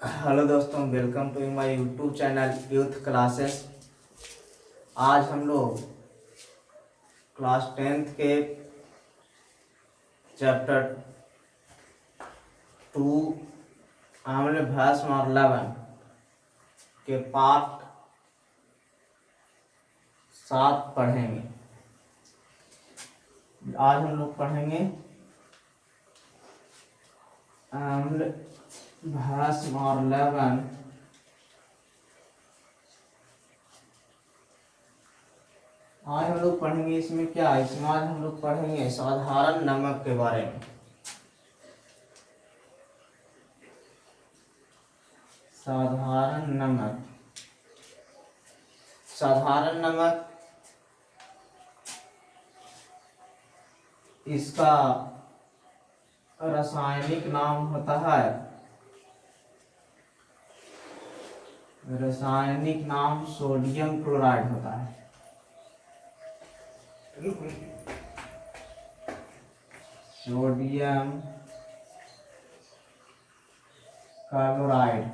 Hello दोस्तों, welcome to my YouTube channel youth classes. आज हम लोग क्लास 10th के चैप्टर 2 आम्ल भस्म और लवण के पार्ट 7 पढ़ेंगे। आज हम लोग पढ़ेंगे आम्ल भस्म और लवण आज हम लोग पढ़ेंगे। इसमें क्या है, इसमें आज हम लोग पढ़ेंगे साधारण नमक के बारे में। साधारण नमक इसका रासायनिक नाम होता है, रासायनिक नाम सोडियम क्लोराइड होता है। सोडियम क्लोराइड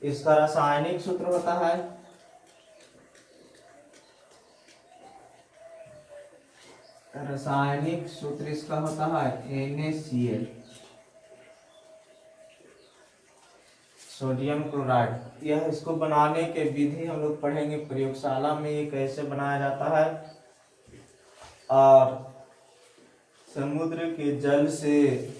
इसका रासायनिक सूत्र होता है रासायनिक सूत्र इसका होता है NaCl, सोडियम क्लोराइड। यह इसको बनाने के विधि हम लोग पढ़ेंगे प्रयोगशाला में, ये कैसे बनाया जाता है और समुद्र के जल से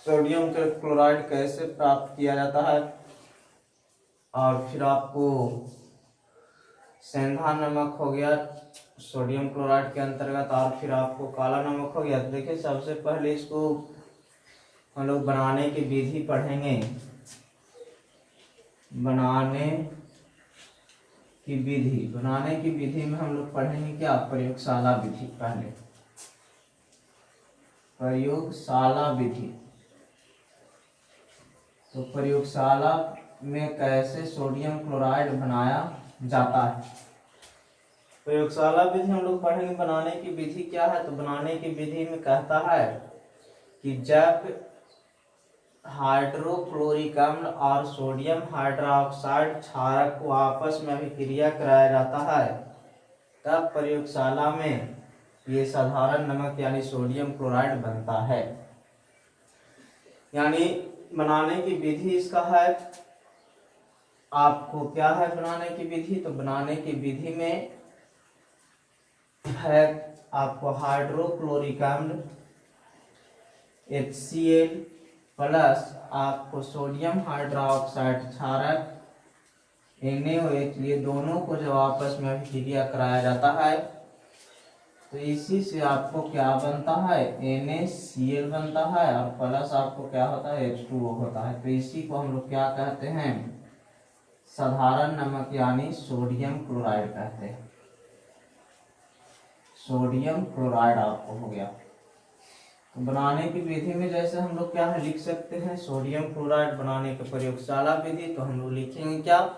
सोडियम क्लोराइड कैसे प्राप्त किया जाता है। और फिर आपको सेंधा नमक हो गया सोडियम क्लोराइड के अंतर्गत, और फिर आपको काला नमक हो गया। तो देखिए, सबसे पहले इसको हम लोग बनाने की विधि पढ़ेंगे। बनाने की विधि में हम लोग पढ़ेंगे क्या, प्रयोगशाला विधि। पहले प्रयोगशाला विधि, तो प्रयोगशाला में कैसे सोडियम क्लोराइड बनाया जाता है। प्रयोगशाला विधि हम लोग पढ़ेंगे। बनाने की विधि क्या है, तो बनाने की विधि में कहता है कि जब हाइड्रोक्लोरिक अम्ल और सोडियम हाइड्रोक्साइड क्षारक को आपस में अभिक्रिया कराया जाता है, तब प्रयोगशाला में ये साधारण नमक यानी सोडियम क्लोराइड बनता है। यानी बनाने की विधि इसका है, आपको क्या है बनाने की विधि, तो बनाने की विधि में है आपको हाइड्रोक्लोरिक अम्ल HCl प्लस आपको सोडियम हाइड्रोक्साइड क्षारक NaOH, ये दोनों को जब आपस में अभिक्रिया कराया जाता है तो इसी से आपको क्या बनता है, NaCl बनता है, और प्लस आपको क्या होता है, H2O होता है। तो इसी को हम लोग क्या कहते हैं, साधारण नमक यानी सोडियम क्लोराइड कहते हैं। सोडियम क्लोराइड आपको हो गया। तो बनाने की विधि में जैसे हम लोग क्या है लिख सकते हैं, सोडियम क्लोराइड बनाने की प्रयोगशाला विधि, तो हम लोग लिखेंगे क्या,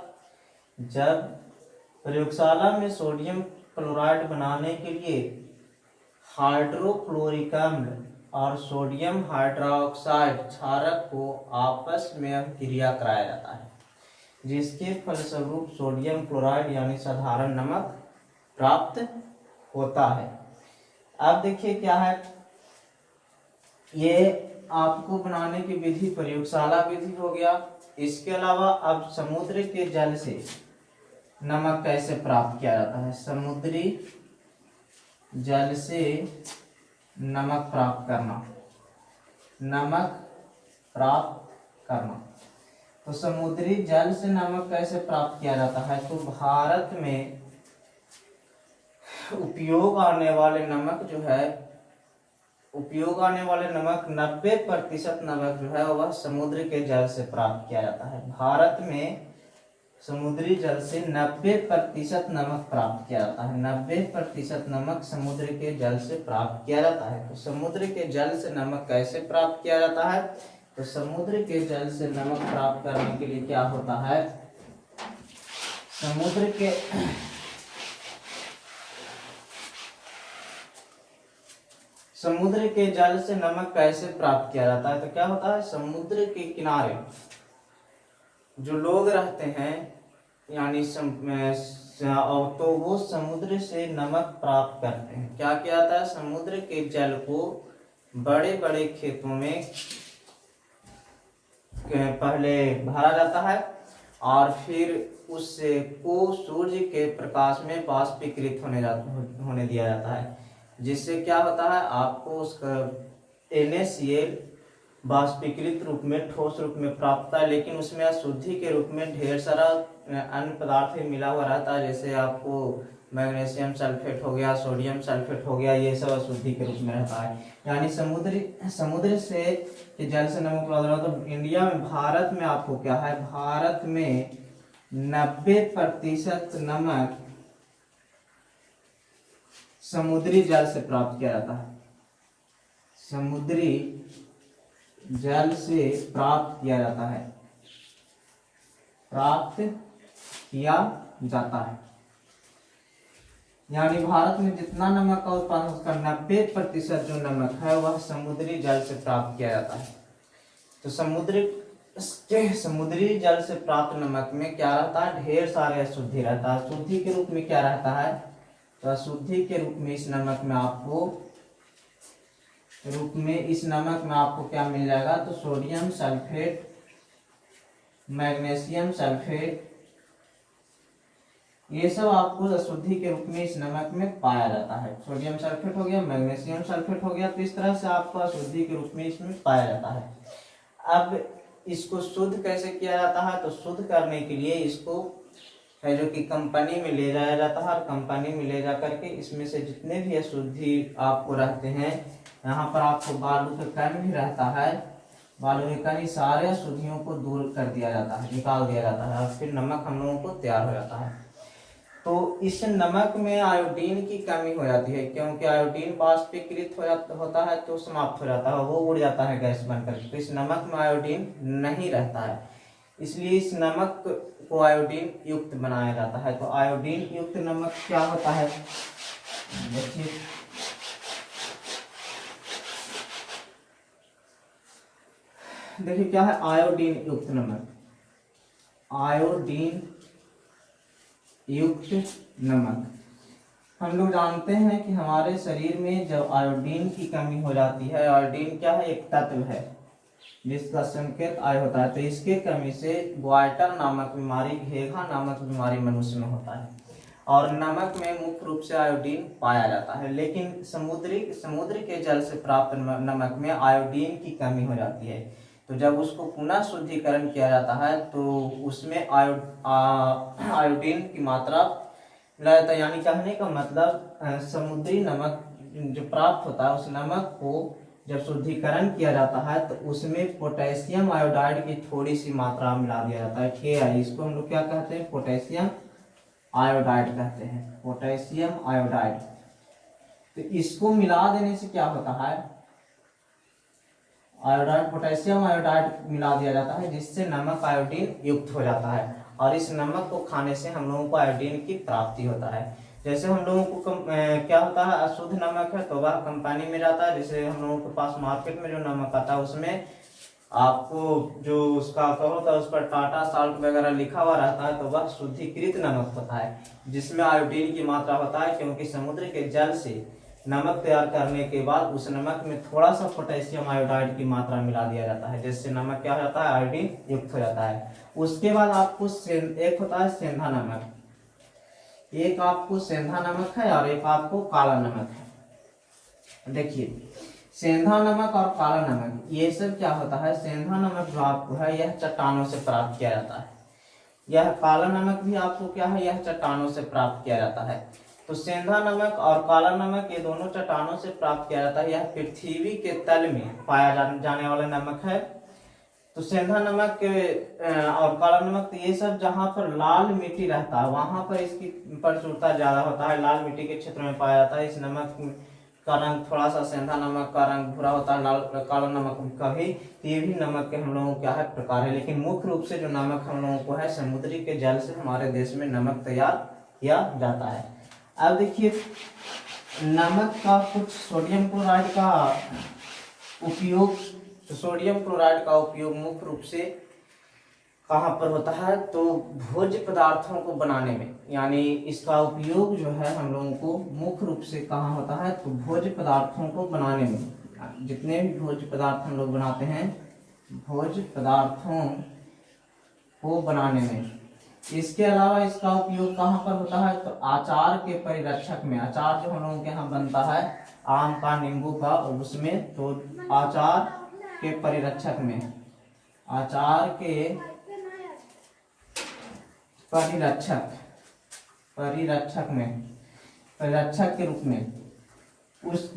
जब प्रयोगशाला में सोडियम क्लोराइड बनाने के लिए हाइड्रोक्लोरिक अम्ल और सोडियम हाइड्रोक्साइड क्षारक को आपस में अभिक्रिया कराया जाता है, जिसके फलस्वरूप सोडियम क्लोराइड यानी साधारण नमक प्राप्त होता है। अब देखिए क्या है, ये आपको बनाने की विधि प्रयोगशाला विधि हो गया। इसके अलावा अब समुद्र के जल से नमक कैसे प्राप्त किया जाता है, समुद्री जल से नमक प्राप्त करना। तो समुद्री जल से नमक कैसे प्राप्त किया जाता है, तो भारत में उपयोग आने वाले नमक 90% नमक जो है वह समुद्र के जल से प्राप्त किया जाता है। भारत में समुद्री जल से 90% नमक प्राप्त किया जाता है। 90% नमक समुद्र के जल से प्राप्त किया जाता है। तो समुद्र के जल से नमक कैसे प्राप्त किया जाता है, तो समुद्र के जल से नमक प्राप्त करने के लिए क्या होता है, समुद्र समुद्र के जल से नमक कैसे प्राप्त किया जाता है? तो क्या होता है, समुद्र के किनारे जो लोग रहते हैं यानी तो वो समुद्र से नमक प्राप्त करते हैं। क्या किया जाता है, समुद्र के जल को बड़े बड़े खेतों में पहले भरा जाता है और फिर उससे को सूर्य के प्रकाश में बाष्पीकृत होने दिया जाता है, जिससे क्या होता है, आपको उसका NaCl बाष्पीकृत रूप में ठोस रूप में प्राप्त होता है। लेकिन उसमें अशुद्धि के रूप में ढेर सारा अन्य पदार्थ मिला हुआ रहता है, जैसे आपको मैग्नीशियम सल्फेट हो गया, सोडियम सल्फेट हो गया, ये सब अशुद्धि के रूप में रहता है। यानी समुद्र से कि जल से नमक प्राप्त होता है। तो इंडिया में, भारत में आपको क्या है, भारत में 90% नमक समुद्री जल से प्राप्त किया जाता है। समुद्री जल से प्राप्त किया जाता है, प्राप्त किया जाता है। यानी भारत में जितना नमक का उत्पादन, उसका 90% जो नमक है वह समुद्री जल से प्राप्त किया जाता है। तो समुद्री जल से प्राप्त नमक में क्या रहता है, ढेर सारे अशुद्धि रहता है। अशुद्धि के रूप में क्या रहता है, तो अशुद्धि के रूप में इस नमक में आपको क्या मिल जाएगा, तो सोडियम सल्फेट, मैग्नीशियम सल्फेट, ये सब आपको अशुद्धि के रूप में इस नमक में पाया जाता है। सोडियम सल्फेट हो गया, मैग्नीशियम सल्फेट हो गया, तो इस तरह से आपको अशुद्धि के रूप में इसमें पाया जाता है। अब इसको शुद्ध कैसे किया जाता है, तो शुद्ध करने के लिए इसको है जो कि कंपनी में ले जाया जाता है, और कंपनी में ले जा करके इसमें से जितने भी अशुद्धि आपको रहते हैं, यहाँ पर आपको बालू का कण भी रहता है, बालू के कण, सारे अशुद्धियों को दूर कर दिया जाता है, निकाल दिया जाता है, और फिर नमक हम लोगों को तैयार हो जाता है। तो इस नमक में आयोडीन की कमी हो जाती है, क्योंकि आयोडीन बाष्पीकृत होता है तो समाप्त हो जाता है, वो उड़ जाता है गैस बनकर। तो इस नमक में आयोडीन नहीं रहता है, इसलिए इस नमक को आयोडीन युक्त बनाया जाता है। तो आयोडीन युक्त नमक क्या होता है, देखिए क्या है आयोडीन युक्त नमक। आयोडीन युक्त नमक, हम लोग जानते हैं कि हमारे शरीर में जब आयोडीन की कमी हो जाती है, आयोडीन क्या है, एक तत्व है जिसका संकेत आय होता है, तो इसके कमी से ग्वाइटर नामक बीमारी, घेघा नामक बीमारी मनुष्य में होता है। और नमक में मुख्य रूप से आयोडीन पाया जाता है, लेकिन समुद्र के जल से प्राप्त नमक में आयोडीन की कमी हो जाती है। तो जब उसको पुनः शुद्धिकरण किया जाता है तो उसमें आयोडीन की मात्रा मिला जाता है। यानी कहने का मतलब समुद्री नमक जो प्राप्त होता है, उस नमक को जब शुद्धिकरण किया जाता है तो उसमें पोटेशियम आयोडाइड की थोड़ी सी मात्रा मिला दिया जाता है, Ki। इसको हम लोग क्या कहते हैं, पोटेशियम आयोडाइड कहते हैं, पोटेशियम आयोडाइड। तो इसको मिला देने से क्या होता है, आयोडाइड, पोटेशियम आयोडाइड मिला दिया जाता है, जिससे नमक आयोडीन युक्त हो जाता है, और इस नमक को खाने से हम लोगों को आयोडीन की प्राप्ति होता है। जैसे हम लोगों को क्या होता है, अशुद्ध नमक है तो वह कंपनी में जाता है। जैसे हम लोगों के पास मार्केट में जो नमक आता है उसमें आपको जो उसका होता है उस पर टाटा साल्ट वगैरह लिखा हुआ रहता है, तो वह शुद्धिकृत नमक होता है जिसमें आयोडीन की मात्रा होता है, क्योंकि समुद्र के जल से नमक तैयार करने के बाद उस नमक में थोड़ा सा पोटेशियम आयोडाइड की मात्रा मिला दिया जाता है, जिससे नमक क्या हो जाता है, आयोडीन युक्त हो जाता है। उसके बाद आपको एक होता है सेंधा नमक, एक आपको सेंधा नमक है और एक आपको काला नमक है। देखिए सेंधा नमक और काला नमक, ये सब क्या होता है, सेंधा नमक जो आपको है यह चट्टानों से प्राप्त किया जाता है, यह काला नमक भी आपको क्या है, यह चट्टानों से प्राप्त किया जाता है। तो सेंधा नमक और काला नमक ये दोनों चट्टानों से प्राप्त किया जाता है, यह पृथ्वी के तल में पाया जाने वाला नमक है। तो सेंधा नमक और काला नमक, तो ये सब जहाँ पर लाल मिट्टी रहता है वहां पर इसकी प्रचुरता ज्यादा होता है, लाल मिट्टी के क्षेत्र में पाया जाता है। इस नमक का रंग थोड़ा सा, सेंधा नमक का रंग भूरा होता है, लाल काला नमक का भी। ये भी नमक के हम लोगों क्या है प्रकार है, लेकिन मुख्य रूप से जो नमक हम लोगों को है, समुद्री के जल से हमारे देश में नमक तैयार किया जाता है। अब देखिए नमक का कुछ सोडियम क्लोराइड का उपयोग, सोडियम क्लोराइड का उपयोग मुख्य रूप से कहाँ पर होता है, तो भोज्य पदार्थों को बनाने में, यानी इसका उपयोग जो है हम लोगों को मुख्य रूप से कहाँ होता है, तो भोज्य पदार्थों को बनाने में। जितने भी भोज्य पदार्थ हम लोग बनाते हैं, भोज्य पदार्थों को बनाने में। इसके अलावा इसका उपयोग कहाँ पर होता है, तो अचार के परिरक्षक में। अचार जो हम लोगों के यहाँ बनता है आम का, नींबू का, उसमें, तो अचार के परिरक्षक में, अचार के परिरक्षक में, परिरक्षक के रूप में।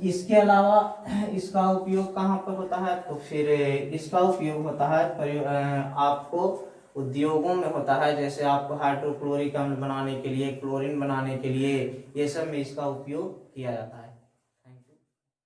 इसके अलावा इसका उपयोग कहाँ पर होता है, तो फिर इसका उपयोग होता है आपको उद्योगों में होता है, जैसे आपको हाइड्रोक्लोरिक अम्ल बनाने के लिए, क्लोरीन बनाने के लिए, ये सब में इसका उपयोग किया जाता है।